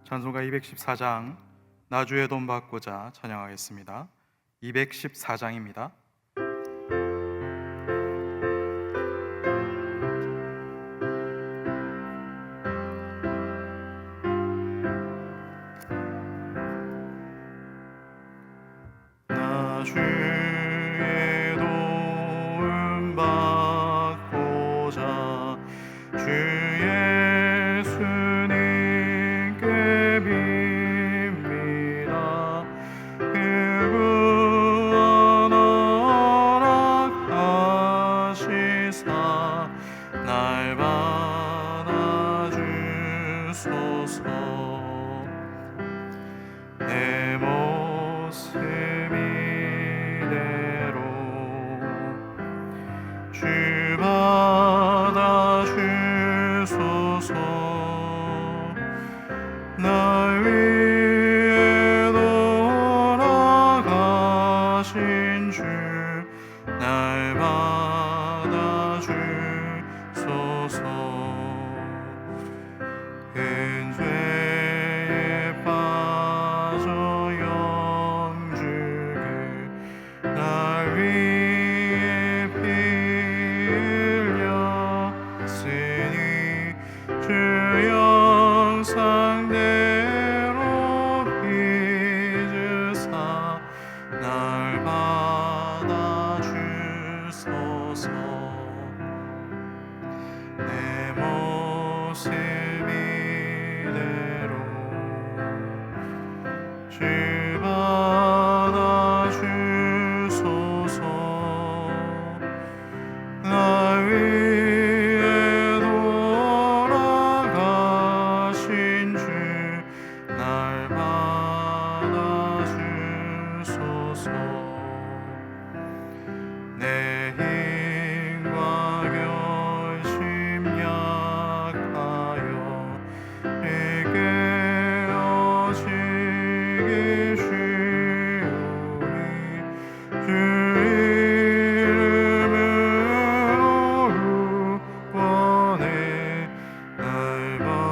찬송가 214장 나주의 돈 받고자 찬양하겠습니다. 214장입니다. 나주의 도움 받고자 주 예수님께 빕니다. 그분 허락하시사 날 받아주소서. 내 모습 이대로 주 받아주소서. 날 위해 돌아가신 주 날 받아주소서. 큰 죄에 빠져 영주를 날 위해 피 흘렸으니 주 형상대로 빚으사 날 받아주소서. 내 모습 이대로 주 받아주소서. 날 위해 돌아가신 주 날 받아주소서. 내 힘과 결심 약하여 깨어지기 쉬우니 주 이름으로 구원해 날 받아주소서.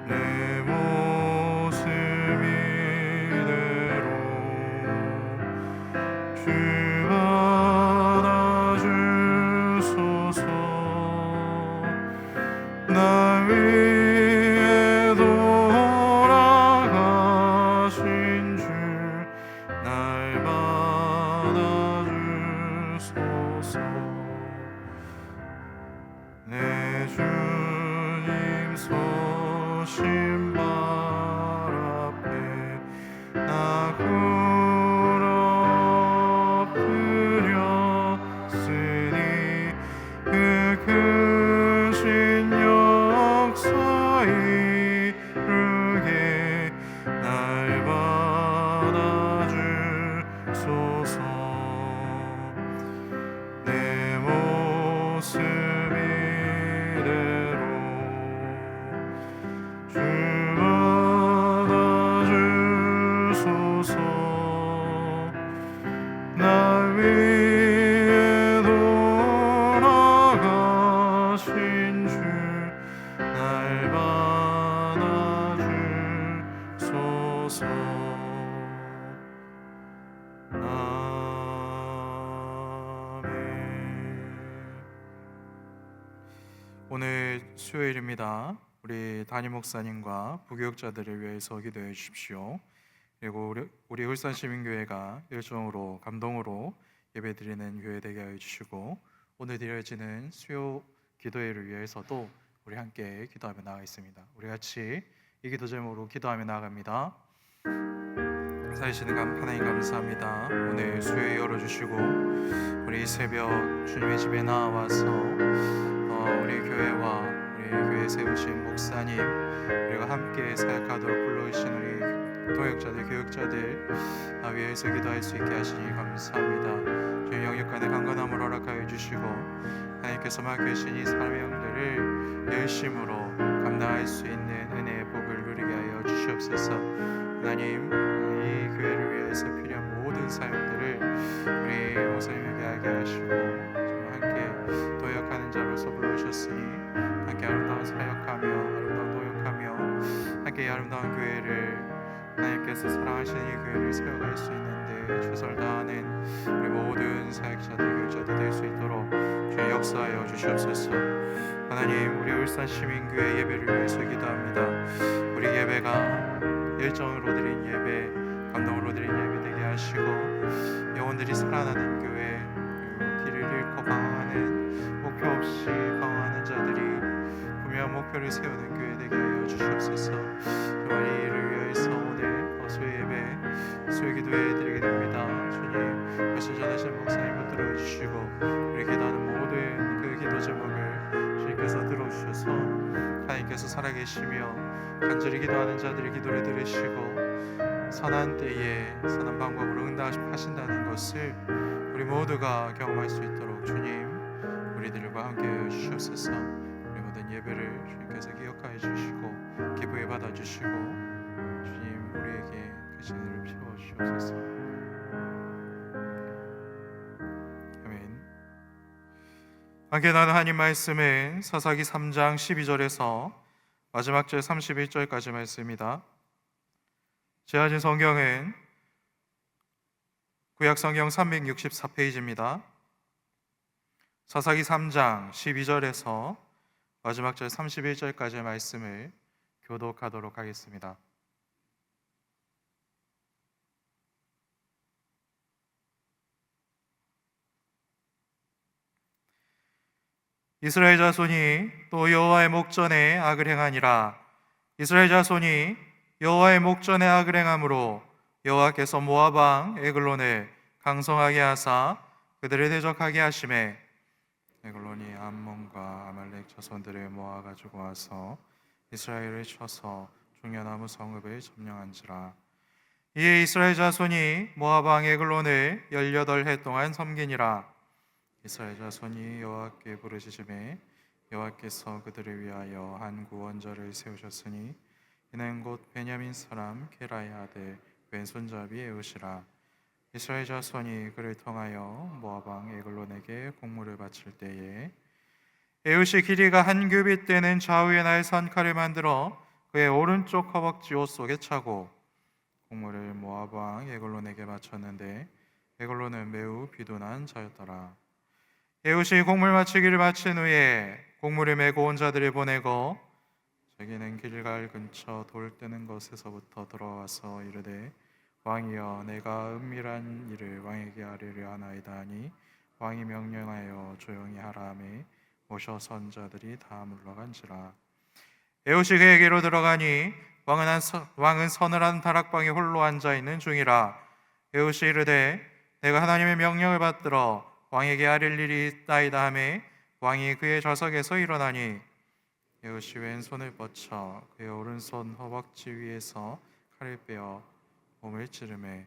내 모습 이대로 주 받아주소서. 날 위해 돌아가신 주 날 받아주소서. 내 주님 소신발 앞에 나 꿇어뜨렸으니 그 크신 역사 이루게 날 받아주소서. 내 모습 이대로 주 받아주소서. 날 위해 돌아가신 주 날 받아주소서. 아멘. 오늘 수요일입니다. 우리 담임 목사님과 부교육자들을 위해서 기도해 주십시오. 그리고 우리 울산시민교회가 일종으로 감동으로 예배드리는 교회 되게 하여 주시고, 오늘 드려지는 수요 기도회를 위해서도 우리 함께 기도하며 나가겠습니다. 우리 같이 이 기도 제목으로 기도하며 나아갑니다. 살아계시는 하나님 감사합니다. 오늘 수요일 열어주시고 우리 이 새벽 주님의 집에 나와서 우리 교회와 우리 교회 세우신 목사님 그리고 함께 사역하도록 불러주신 우리 동역자들 교육자들 위해서 기도할 수 있게 하시니 감사합니다. 주님 영역간의 강건함을 허락하여 주시고 하나님께서 맡기신 이 삶의 영들을 열심으로 감당할 수 있는 은혜의 복을 누리게 하여 주시옵소서. 하나님 이 교회를 위해서 필요한 모든 사역들을 우리 목사님에게 하게 하시고 정말 함께 도역하는 자로서 불러주셨으니 이 아름다운 교회를 하나님께서 사랑하시는 이 교회를 세워갈 수 있는데 최선을 다하는 우리 모든 사역자들, 교육자들 될 수 있도록 주의 역사하여 주시옵소서. 하나님, 우리 울산 시민교회 예배를 위해서 기도합니다. 우리 예배가 열정으로 드린 예배, 감동으로 드린 예배 되게 하시고 영혼들이 살아나는 교회, 그리고 길을 잃고 방황하는, 목표 없이 방황하는 자들이 분명한 목표를 세우는 교회 되게 하여 주시옵소서. 정말 이 일을 위해서 오늘 수요 예배, 수요 기도해 드리게 됩니다. 주님, 말씀 전하신 목사님 붙들어 주시고 우리 기도하는 모든 그 기도 제목을 주님께서 들어주셔서 하나님께서 살아계시며 간절히 기도하는 자들의 기도를 들으시고 선한 때에 선한 방법으로 응답하신다는 것을 우리 모두가 경험할 수 있도록 주님, 우리들과 함께하여 주시옵소서. 우리 모든 예배를 주님께서 기억하여 주시고 기쁘게 받아주시고 주님, 우리에게 그 신을 피워 주시옵소서. 아멘. 함께 나눈 하나님 말씀은 사사기 3장 12절에서 마지막 절 31절까지 말씀입니다. 제가 가진 성경은 구약성경 364페이지입니다. 사사기 3장 12절에서 마지막 절 31절까지의 말씀을 교독하도록 하겠습니다. 이스라엘 자손이 또 여호와의 목전에 악을 행하니라. 이스라엘 자손이 여호와의 목전에 악을 행함으로 여호와께서 모압 왕 에글론을 강성하게 하사 그들을 대적하게 하시매 에글론이 암몬과 아말렉 자손들을 모아 가지고 와서 이스라엘을 쳐서 중요나무 성읍을 점령한지라. 이에 이스라엘 자손이 모압 왕 에글론을 18해 동안 섬기니라. 이스라엘 자손이 여호와께 부르짖음에 여호와께서 그들을 위하여 한 구원자를 세우셨으니 이는 곧 베냐민 사람 게라의 아들 왼손잡이 에웃이라. 이스라엘 자손이 그를 통하여 모압 왕 에글론에게 공물을 바칠 때에 에웃이 길이가 한 규빗 되는 좌우에 날선 칼을 만들어 그의 오른쪽 허벅지 옷 속에 차고 공물을 모압 왕 에글론에게 바쳤는데 에글론은 매우 비둔한 자였더라. 에웃이 곡물 맞추기를 마친 후에 곡물을 메고 온 자들을 보내고 자기는 길갈 근처 돌 뜨는 곳에서부터 들어와서 이르되 왕이여, 내가 은밀한 일을 왕에게 아뢰려 하나이다 하니 왕이 명령하여 조용히 하라 하매 모셔 선 자들이 다 물러간지라. 에웃이 그에게로 들어가니 왕은 서늘한 다락방에 홀로 앉아 있는 중이라. 에웃이 이르되 내가 하나님의 명령을 받들어 왕에게 아릴 일이 있다이다 하매 왕이 그의 좌석에서 일어나니 에웃이 왼손을 뻗쳐 그의 오른손 허벅지 위에서 칼을 빼어 몸을 찌르매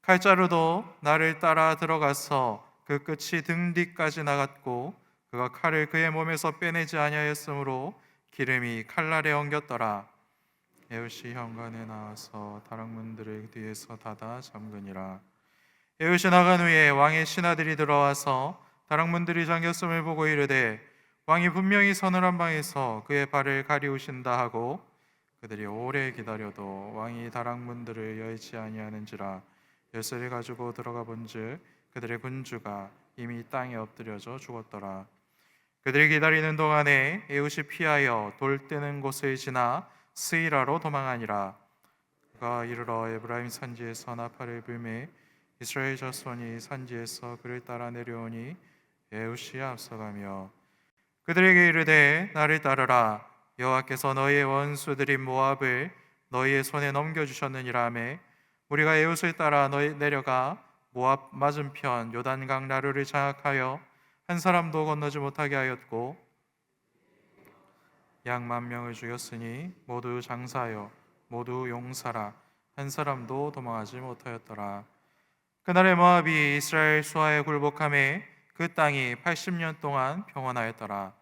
칼자루도 나를 따라 들어가서 그 끝이 등 뒤까지 나갔고 그가 칼을 그의 몸에서 빼내지 아니하였으므로 기름이 칼날에 엉겼더라. 에웃이 현관에 나와서 다락문들을 뒤에서 닫아 잠그니라. 에웃이 나간 후에 왕의 신하들이 들어와서 다락문들이 잠겼음을 보고 이르되 왕이 분명히 서늘한 방에서 그의 발을 가리우신다 하고 그들이 오래 기다려도 왕이 다락문들을 열지 아니하는지라. 열쇠를 가지고 들어가 본즉 그들의 군주가 이미 땅에 엎드려져 죽었더라. 그들이 기다리는 동안에 에웃이 피하여 돌 뜨는 곳을 지나 스이라로 도망하니라. 그가 이르러 에브라임 산지에서 나팔을 불매 이스라엘 자손이 산지에서 그를 따라 내려오니 에웃이 앞서가며 그들에게 이르되 나를 따르라. 여호와께서 너희의 원수들인 모압을 너희의 손에 넘겨주셨느니라 하매 우리가 에웃을 따라 내려가 모압 맞은편 요단강 나루를 장악하여 한 사람도 건너지 못하게 하였고 양 10,000명을 죽였으니 모두 장사하여 모두 용사라. 한 사람도 도망하지 못하였더라. 그날에 모압이 이스라엘 수하에 굴복하매 그 땅이 80년 동안 평온하였더라.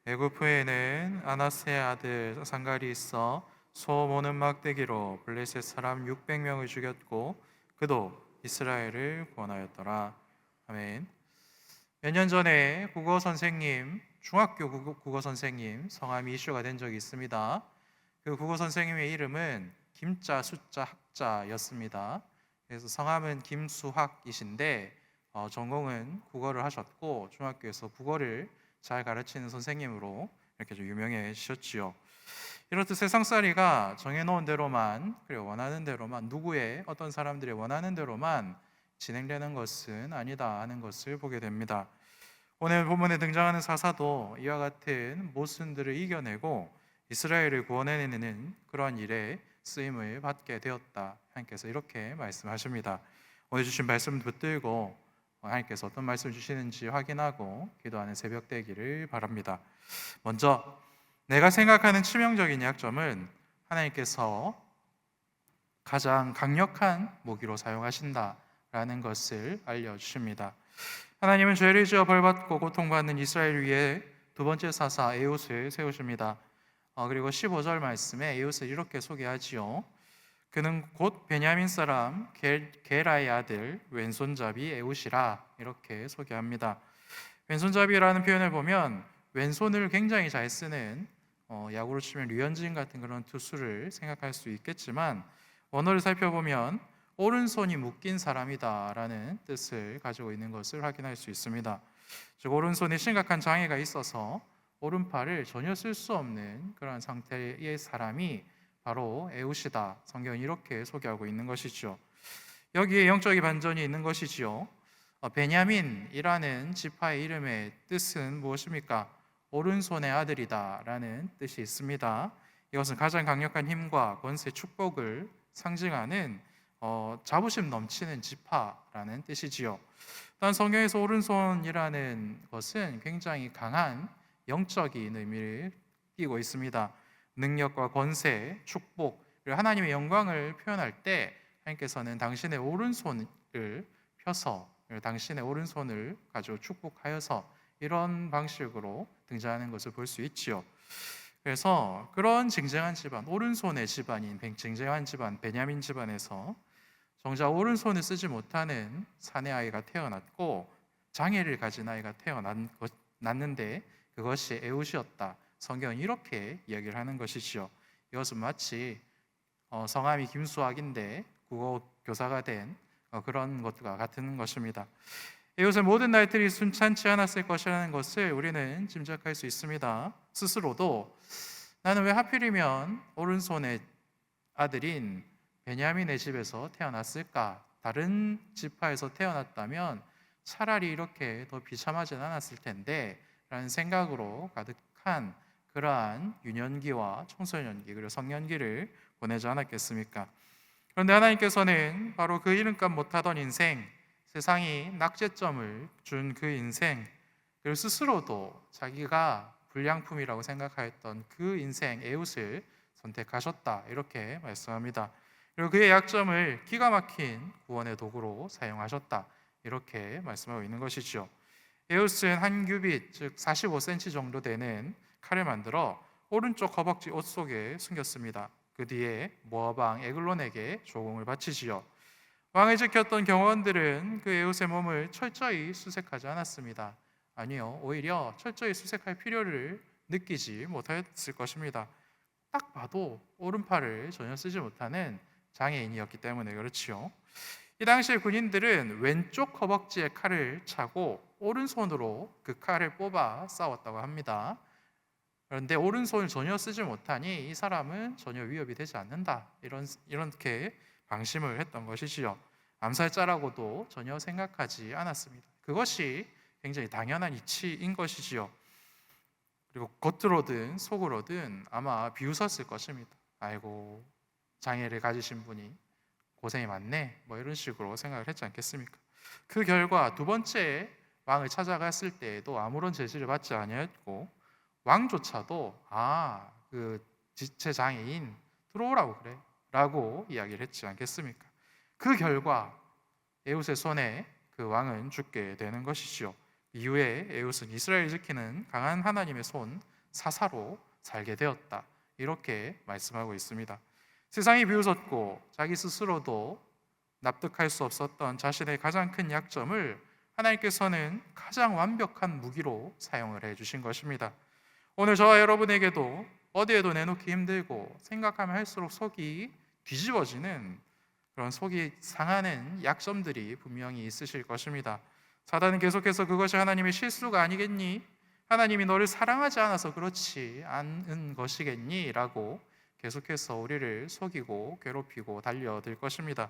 애굽에는 아나스의 아들 상갈이 있어 소 모는 막대기로 블레셋 사람 600명을 죽였고 그도 이스라엘을 구원하였더라. 아멘. 몇 년 전에 국어 선생님, 중학교 국어 선생님 성함이 이슈가 된 적이 있습니다. 그 국어 선생님의 이름은 김자 숫자 학자였습니다. 그래서 성함은 김수학이신데 전공은 국어를 하셨고 중학교에서 국어를 잘 가르치는 선생님으로 이렇게 좀 유명해지셨지요. 이렇듯 세상살이가 정해놓은 대로만, 그리고 원하는 대로만, 누구의 어떤 사람들이 원하는 대로만 진행되는 것은 아니다 하는 것을 보게 됩니다. 오늘 본문에 등장하는 사사도 이와 같은 모순들을 이겨내고 이스라엘을 구원해내는 그러한 일에 쓰임을 받게 되었다. 하나님께서 이렇게 말씀하십니다. 오늘 주신 말씀 붙들고 하나님께서 어떤 말씀을 주시는지 확인하고 기도하는 새벽 되기를 바랍니다. 먼저 내가 생각하는 치명적인 약점은 하나님께서 가장 강력한 무기로 사용하신다라는 것을 알려주십니다. 하나님은 죄를 지어 벌받고 고통받는 이스라엘 위에 두 번째 사사 에훗을 세우십니다. 그리고 15절 말씀에 에훗을 이렇게 소개하지요. 그는 곧 베냐민 사람 게라의 아들 왼손잡이 에훗이라 이렇게 소개합니다. 왼손잡이라는 표현을 보면 왼손을 굉장히 잘 쓰는 야구로 치면 류현진 같은 그런 투수를 생각할 수 있겠지만 원어를 살펴보면 오른손이 묶인 사람이다라는 뜻을 가지고 있는 것을 확인할 수 있습니다. 즉 오른손에 심각한 장애가 있어서 오른팔을 전혀 쓸 수 없는 그런 상태의 사람이 바로 에훗이다. 성경은 이렇게 소개하고 있는 것이죠. 여기에 영적인 반전이 있는 것이지요. 베냐민이라는 지파의 이름의 뜻은 무엇입니까? 오른손의 아들이다라는 뜻이 있습니다. 이것은 가장 강력한 힘과 권세, 축복을 상징하는 자부심 넘치는 지파라는 뜻이지요. 또한 성경에서 오른손이라는 것은 굉장히 강한 영적인 의미를 띠고 있습니다. 능력과 권세, 축복, 그리고 하나님의 영광을 표현할 때 하나님께서는 당신의 오른손을 펴서 당신의 오른손을 가지고 축복하여서 이런 방식으로 등장하는 것을 볼 수 있지요. 그래서 그런 쟁쟁한 집안, 오른손의 집안인 쟁쟁한 집안 베냐민 집안에서 정작 오른손을 쓰지 못하는 사내 아이가 태어났고 장애를 가진 아이가 태어났는데 그것이 에훗이었다. 성경은 이렇게 이야기를 하는 것이지요. 이것은 마치 성함이 김수학인데 국어 교사가 된 그런 것과 같은 것입니다. 에훗의 모든 날들이 순탄치 않았을 것이라는 것을 우리는 짐작할 수 있습니다. 스스로도 나는 왜 하필이면 오른손의 아들인 베냐민의 집에서 태어났을까? 다른 지파에서 태어났다면 차라리 이렇게 더 비참하진 않았을 텐데 라는 생각으로 가득한 그러한 유년기와 청소년기 그리고 성년기를 보내지 않았겠습니까? 그런데 하나님께서는 바로 그 이름값 못하던 인생, 세상이 낙제점을 준 그 인생, 그리고 스스로도 자기가 불량품이라고 생각하였던 그 인생 에훗을 선택하셨다 이렇게 말씀합니다. 그리고 그의 약점을 기가 막힌 구원의 도구로 사용하셨다 이렇게 말씀하고 있는 것이죠. 에훗은 한 규빗 즉 45cm 정도 되는 칼을 만들어 오른쪽 허벅지 옷 속에 숨겼습니다. 그 뒤에 모압 왕 에글론에게 조공을 바치지요. 왕을 지켰던 경호원들은 그 에훗의 몸을 철저히 수색하지 않았습니다. 아니요, 오히려 철저히 수색할 필요를 느끼지 못했을 것입니다. 딱 봐도 오른팔을 전혀 쓰지 못하는 장애인이었기 때문에 그렇지요. 이 당시에 군인들은 왼쪽 허벅지에 칼을 차고 오른손으로 그 칼을 뽑아 싸웠다고 합니다. 그런데 오른손을 전혀 쓰지 못하니 이 사람은 전혀 위협이 되지 않는다. 이렇게 방심을 했던 것이지요. 암살자라고도 전혀 생각하지 않았습니다. 그것이 굉장히 당연한 이치인 것이지요. 그리고 겉으로든 속으로든 아마 비웃었을 것입니다. 아이고, 장애를 가지신 분이 고생이 많네, 뭐 이런 식으로 생각을 했지 않겠습니까? 그 결과 두 번째 왕을 찾아갔을 때에도 아무런 제지를 받지 아니했고 왕조차도 그 지체 장애인 들어오라고 그래 라고 이야기를 했지 않겠습니까? 그 결과 에훗의 손에 그 왕은 죽게 되는 것이죠. 이후에 에훗은 이스라엘을 지키는 강한 하나님의 손 사사로 살게 되었다 이렇게 말씀하고 있습니다. 세상이 비웃었고 자기 스스로도 납득할 수 없었던 자신의 가장 큰 약점을 하나님께서는 가장 완벽한 무기로 사용을 해주신 것입니다. 오늘 저와 여러분에게도 어디에도 내놓기 힘들고 생각하면 할수록 속이 뒤집어지는 그런 속이 상하는 약점들이 분명히 있으실 것입니다. 사단은 계속해서 그것이 하나님의 실수가 아니겠니? 하나님이 너를 사랑하지 않아서 그렇지 않은 것이겠니? 라고 계속해서 우리를 속이고 괴롭히고 달려들 것입니다.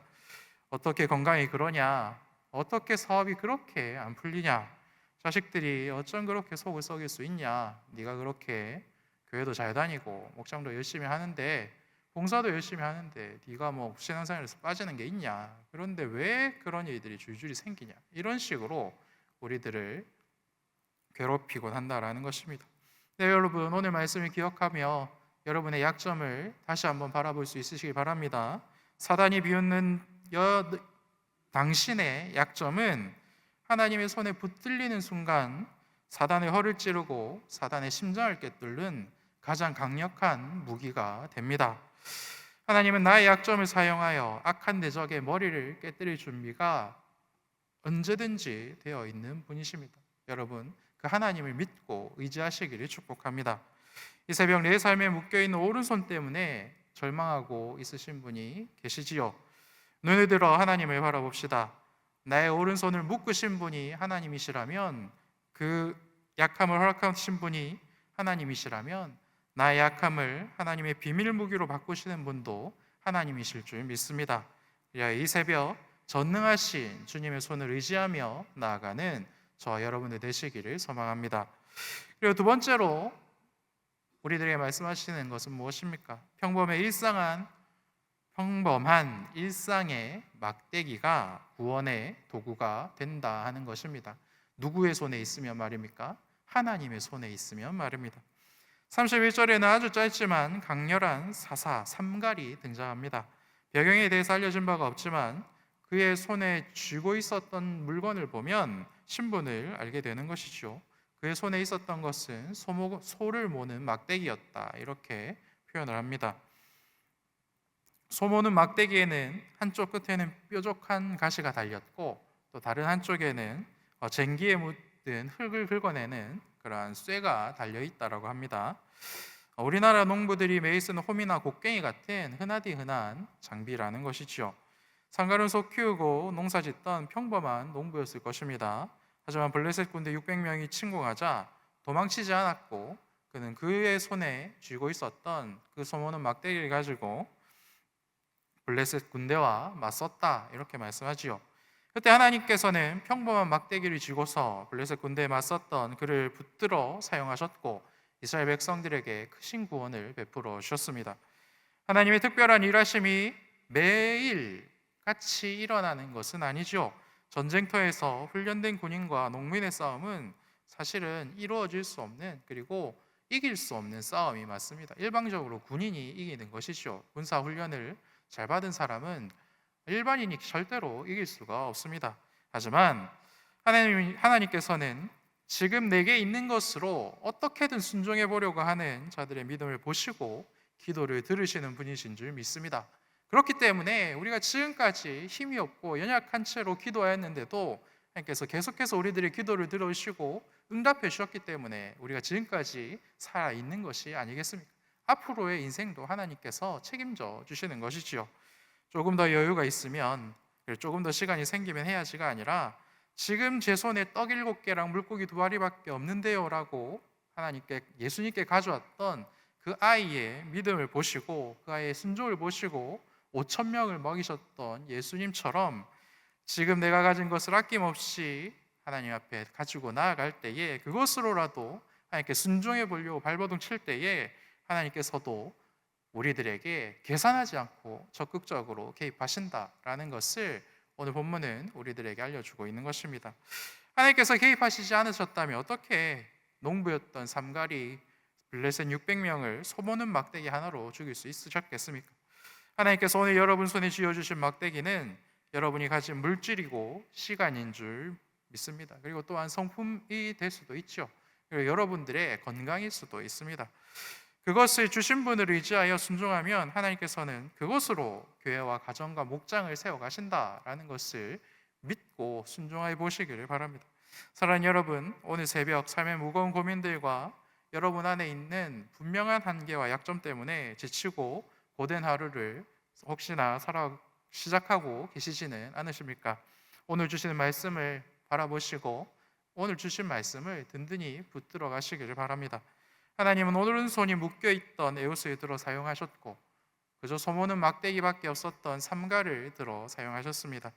어떻게 건강이 그러냐? 어떻게 사업이 그렇게 안 풀리냐? 자식들이 어쩜 그렇게 속을 썩일 수 있냐? 네가 그렇게 교회도 잘 다니고 목장도 열심히 하는데 봉사도 열심히 하는데 네가 뭐 신앙생활에서 빠지는 게 있냐? 그런데 왜 그런 일들이 줄줄이 생기냐? 이런 식으로 우리들을 괴롭히곤 한다라는 것입니다. 네, 여러분 오늘 말씀을 기억하며 여러분의 약점을 다시 한번 바라볼 수 있으시기 바랍니다. 사단이 비웃는 당신의 약점은 하나님의 손에 붙들리는 순간 사단의 허를 찌르고 사단의 심장을 꿰뚫는 가장 강력한 무기가 됩니다. 하나님은 나의 약점을 사용하여 악한 내 적의 머리를 깨뜨릴 준비가 언제든지 되어 있는 분이십니다. 여러분, 그 하나님을 믿고 의지하시기를 축복합니다. 이 새벽 내 삶에 묶여있는 오른손 때문에 절망하고 있으신 분이 계시지요. 눈을 들어 하나님을 바라봅시다. 나의 오른손을 묶으신 분이 하나님이시라면, 그 약함을 허락하신 분이 하나님이시라면 나의 약함을 하나님의 비밀 무기로 바꾸시는 분도 하나님이실 줄 믿습니다. 이 새벽 전능하신 주님의 손을 의지하며 나아가는 저와 여러분들 되시기를 소망합니다. 그리고 두 번째로 우리들에게 말씀하시는 것은 무엇입니까? 평범한 일상의 막대기가 구원의 도구가 된다 하는 것입니다. 누구의 손에 있으면 말입니까? 하나님의 손에 있으면 말입니다. 31절에는 아주 짧지만 강렬한 사사, 삼갈이 등장합니다. 배경에 대해서 알려진 바가 없지만 그의 손에 쥐고 있었던 물건을 보면 신분을 알게 되는 것이죠. 그의 손에 있었던 것은 소를 모는 막대기였다, 이렇게 표현을 합니다. 소 모는 막대기에는 한쪽 끝에는 뾰족한 가시가 달렸고 또 다른 한쪽에는 쟁기에 묻은 흙을 긁어내는 그러한 쇠가 달려있다라고 합니다. 우리나라 농부들이 매일 쓰는 홈이나 곡괭이 같은 흔하디 흔한 장비라는 것이죠. 상가를 소 키우고 농사짓던 평범한 농부였을 것입니다. 하지만 블레셋 군대 600명이 침공하자 도망치지 않았고 그는 그의 손에 쥐고 있었던 그 소모는 막대기를 가지고 블레셋 군대와 맞섰다, 이렇게 말씀하지요. 그때 하나님께서는 평범한 막대기를 쥐고서 블레셋 군대에 맞섰던 그를 붙들어 사용하셨고 이스라엘 백성들에게 크신 구원을 베풀어 주셨습니다. 하나님의 특별한 일하심이 매일 같이 일어나는 것은 아니죠. 전쟁터에서 훈련된 군인과 농민의 싸움은 사실은 이루어질 수 없는, 그리고 이길 수 없는 싸움이 맞습니다. 일방적으로 군인이 이기는 것이죠. 군사 훈련을 잘 받은 사람은 일반인이 절대로 이길 수가 없습니다. 하지만 하나님께서는 지금 내게 있는 것으로 어떻게든 순종해 보려고 하는 자들의 믿음을 보시고 기도를 들으시는 분이신 줄 믿습니다. 그렇기 때문에 우리가 지금까지 힘이 없고 연약한 채로 기도하였는데도 하나님께서 계속해서 우리들의 기도를 들으시고 응답해 주셨기 때문에 우리가 지금까지 살아있는 것이 아니겠습니까? 앞으로의 인생도 하나님께서 책임져 주시는 것이지요. 조금 더 여유가 있으면, 조금 더 시간이 생기면 해야지가 아니라 지금 제 손에 떡 7개랑 물고기 2마리밖에 없는데요 라고 예수님께 가져왔던 그 아이의 믿음을 보시고 그 아이의 순종을 보시고 5,000명을 먹이셨던 예수님처럼 지금 내가 가진 것을 아낌없이 하나님 앞에 가지고 나아갈 때에 그것으로라도 하나님께 순종해 보려고 발버둥 칠 때에 하나님께서도 우리들에게 계산하지 않고 적극적으로 개입하신다라는 것을 오늘 본문은 우리들에게 알려주고 있는 것입니다. 하나님께서 개입하시지 않으셨다면 어떻게 농부였던 삼갈이 블레셋 600명을 소모는 막대기 하나로 죽일 수 있으셨겠습니까? 하나님께서 오늘 여러분 손에 쥐어주신 막대기는 여러분이 가진 물질이고 시간인 줄 믿습니다. 그리고 또한 성품이 될 수도 있죠. 그리고 여러분들의 건강일 수도 있습니다. 그것을 주신 분을 의지하여 순종하면 하나님께서는 그것으로 교회와 가정과 목장을 세워가신다라는 것을 믿고 순종해 보시기를 바랍니다. 사랑하는 여러분, 오늘 새벽 삶의 무거운 고민들과 여러분 안에 있는 분명한 한계와 약점 때문에 지치고 고된 하루를 혹시나 시작하고 계시지는 않으십니까? 오늘 주시는 말씀을 바라보시고 오늘 주신 말씀을 든든히 붙들어 가시기를 바랍니다. 하나님은 오른손이 묶여있던 에우스에 들어 사용하셨고 그저 소모는 막대기밖에 없었던 삼가를 들어 사용하셨습니다.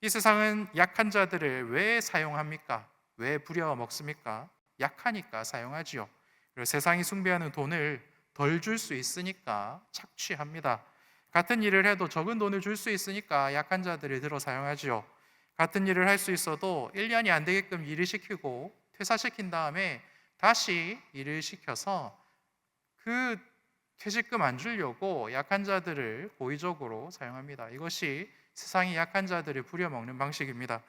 이 세상은 약한 자들을 왜 사용합니까? 왜 부려먹습니까? 약하니까 사용하지요. 그리고 세상이 숭배하는 돈을 덜 줄 수 있으니까 착취합니다. 같은 일을 해도 적은 돈을 줄 수 있으니까 약한 자들을 들어 사용하지요. 같은 일을 할 수 있어도 1년이 안 되게끔 일을 시키고 퇴사시킨 다음에 다시 일을 시켜서 그 퇴직금 안 주려고 약한 자들을 고의적으로 사용합니다. 이것이 세상이 약한 자들을 부려먹는 방식입니다.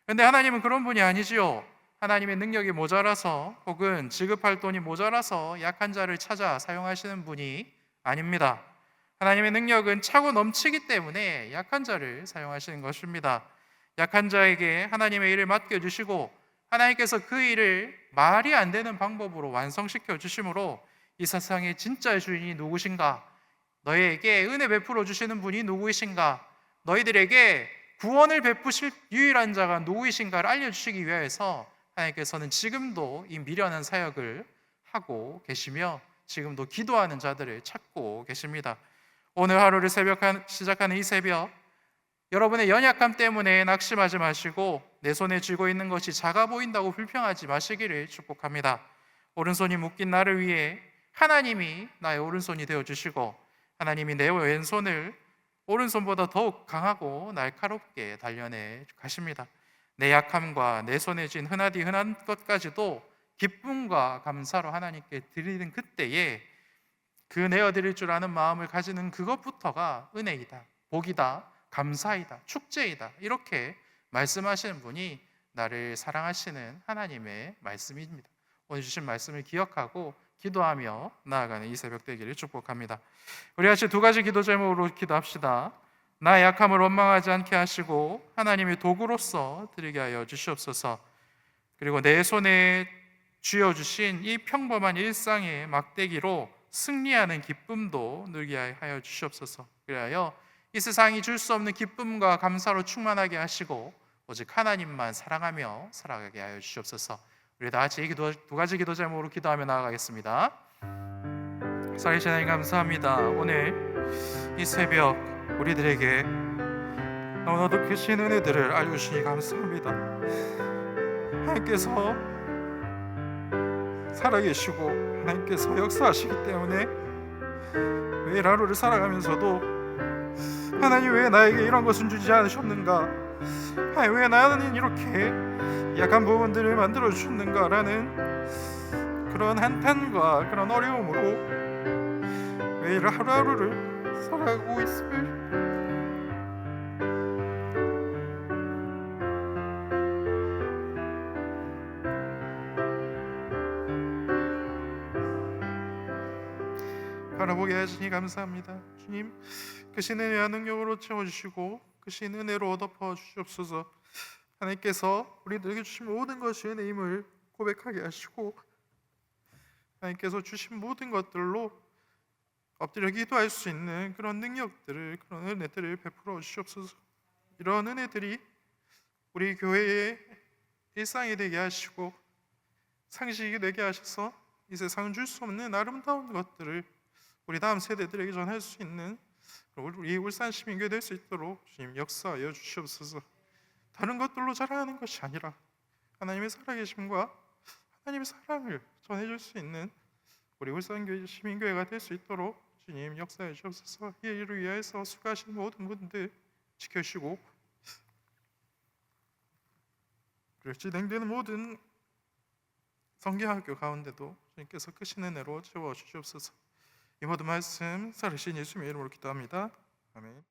그런데 하나님은 그런 분이 아니지요. 하나님의 능력이 모자라서 혹은 지급할 돈이 모자라서 약한 자를 찾아 사용하시는 분이 아닙니다. 하나님의 능력은 차고 넘치기 때문에 약한 자를 사용하시는 것입니다. 약한 자에게 하나님의 일을 맡겨주시고 하나님께서 그 일을 말이 안 되는 방법으로 완성시켜 주심으로 이 세상의 진짜 주인이 누구신가? 너희에게 은혜 베풀어 주시는 분이 누구이신가? 너희들에게 구원을 베푸실 유일한 자가 누구이신가를 알려주시기 위해서 하나님께서는 지금도 이 미련한 사역을 하고 계시며 지금도 기도하는 자들을 찾고 계십니다. 오늘 하루를 시작하는 이 새벽 여러분의 연약함 때문에 낙심하지 마시고 내 손에 쥐고 있는 것이 작아 보인다고 불평하지 마시기를 축복합니다. 오른손이 묶인 나를 위해 하나님이 나의 오른손이 되어주시고 하나님이 내 왼손을 오른손보다 더욱 강하고 날카롭게 단련해 가십니다. 내 약함과 내 손에 쥔 흔하디 흔한 것까지도 기쁨과 감사로 하나님께 드리는 그때에 그 내어드릴 줄 아는 마음을 가지는 그것부터가 은혜이다, 복이다, 감사이다, 축제이다 이렇게 말씀하시는 분이 나를 사랑하시는 하나님의 말씀입니다. 오늘 주신 말씀을 기억하고 기도하며 나아가는 이 새벽 되기를 축복합니다. 우리 같이 두 가지 기도 제목으로 기도합시다. 나의 약함을 원망하지 않게 하시고 하나님의 도구로서 드리게 하여 주시옵소서. 그리고 내 손에 쥐어주신 이 평범한 일상의 막대기로 승리하는 기쁨도 누리게 하여 주시옵소서. 그리하여 이 세상이 줄 수 없는 기쁨과 감사로 충만하게 하시고 오직 하나님만 사랑하며 살아가게 하여 주시옵소서. 우리 다 같이 이 두 가지 기도 제목으로 기도하며 나아가겠습니다. 살아계신 하나님 감사합니다. 오늘 이 새벽 우리들에게 너무나도 크신 은혜들을 알려주시니 감사합니다. 하나님께서 살아계시고 하나님께서 역사하시기 때문에 매일 하루를 살아가면서도 하나님 왜 나에게 이런 것은 주지 않으셨는가? 하나님 왜 나는 이렇게 약한 부분들을 만들어 주셨는가라는 그런 한탄과 그런 어려움으로 매일 하루하루를 살아가고 있음을 바라보게 하시니 감사합니다. 주님, 크신 은혜와 능력으로 채워주시고 크신 은혜로 덮어 주시옵소서. 하나님께서 우리들에게 주신 모든 것이 은혜임을 고백하게 하시고 하나님께서 주신 모든 것들로 엎드려 기도할 수 있는 그런 능력들을, 그런 은혜들을 베풀어 주시옵소서. 이러한 은혜들이 우리 교회의 일상이 되게 하시고 상식이 되게 하셔서 이 세상은 줄 수 없는 아름다운 것들을 우리 다음 세대들에게 전할 수 있는 우리 울산 시민교회 될 수 있도록 주님 역사하여 주시옵소서. 다른 것들로 자라나는 것이 아니라 하나님의 살아계심과 하나님의 사랑을 전해줄 수 있는 우리 울산교회 시민교회가 될 수 있도록 주님 역사해 주옵소서. 이 일을 위해서 수고하신 모든 분들 지켜주시고 그리고 진행되는 모든 성경학교 가운데도 주님께서 크신 은혜로 채워 주시옵소서. 이 모든 말씀 살으신 예수님의 이름으로 기도합니다. 아멘.